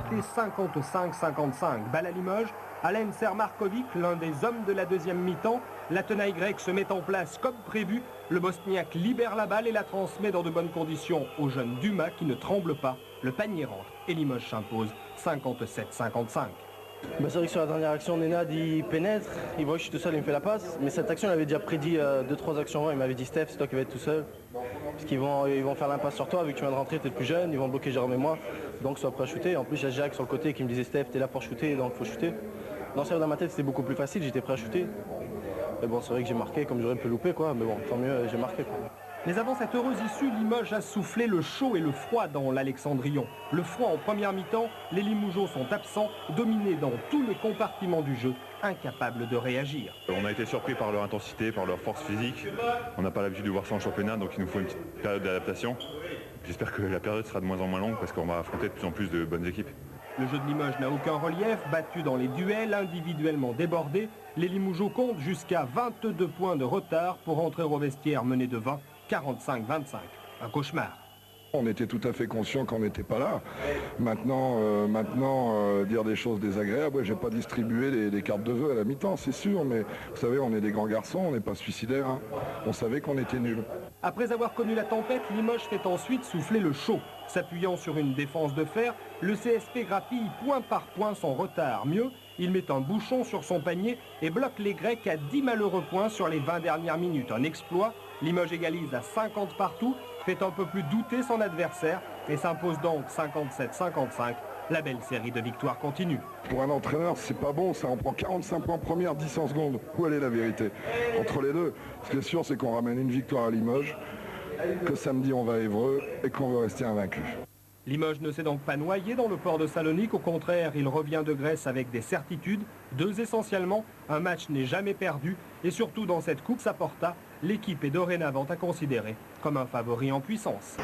égalité 55-55. Balle à Limoges, Alen Sermarkovic, l'un des hommes de la deuxième mi-temps. La tenaille grecque se met en place comme prévu. Le Bosniaque libère la balle et la transmet dans de bonnes conditions au jeune Dumas qui ne tremble pas. Le panier rentre et Limoges s'impose 57-55. C'est vrai que sur la dernière action, Nenad il pénètre, il voit que je suis tout seul, il me fait la passe. Mais cette action, il avait déjà prédit 2-3 actions avant. Il m'avait dit Steph, c'est toi qui vas être tout seul. Parce qu'ils vont faire l'impasse sur toi, vu que tu viens de rentrer, tu es plus jeune, ils vont bloquer Jérôme et moi. Donc sois prêt à shooter. En plus, il y a Jacques sur le côté qui me disait Steph, t'es là pour shooter, donc faut shooter. Dans ma tête, c'était beaucoup plus facile, j'étais prêt à shooter. Mais bon, c'est vrai que j'ai marqué comme j'aurais pu louper, quoi. Mais bon, tant mieux, j'ai marqué, quoi. Mais avant cette heureuse issue, Limoges a soufflé le chaud et le froid dans l'Alexandrion. Le froid en première mi-temps, les Limougeaux sont absents, dominés dans tous les compartiments du jeu, incapables de réagir. On a été surpris par leur intensité, par leur force physique. On n'a pas l'habitude de voir ça en championnat, donc il nous faut une petite période d'adaptation. J'espère que la période sera de moins en moins longue parce qu'on va affronter de plus en plus de bonnes équipes. Le jeu de Limoges n'a aucun relief, battu dans les duels, individuellement débordés. Les Limougeaux comptent jusqu'à 22 points de retard pour entrer au vestiaire mené de 20. 45-25, un cauchemar. On était tout à fait conscient qu'on n'était pas là. Maintenant, dire des choses désagréables, j'ai pas distribué des cartes de vœux à la mi-temps, c'est sûr, mais vous savez, on est des grands garçons, on n'est pas suicidaires. Hein. On savait qu'on était nuls. Après avoir connu la tempête, Limoges fait ensuite souffler le chaud. S'appuyant sur une défense de fer, le CSP grappille point par point son retard. Mieux, il met un bouchon sur son panier et bloque les Grecs à 10 malheureux points sur les 20 dernières minutes. Un exploit. Limoges égalise à 50 partout, fait un peu plus douter son adversaire et s'impose donc 57-55. La belle série de victoires continue. Pour un entraîneur, c'est pas bon, ça. On prend 45 points première, 10 en seconde. Où est la vérité? Entre les deux, ce qui est sûr, c'est qu'on ramène une victoire à Limoges, que samedi on va à Évreux et qu'on veut rester invaincu. Limoges ne s'est donc pas noyé dans le port de Salonique. Au contraire, il revient de Grèce avec des certitudes. Deux essentiellement, un match n'est jamais perdu. Et surtout dans cette Coupe Saporta, l'équipe est dorénavant à considérer comme un favori en puissance.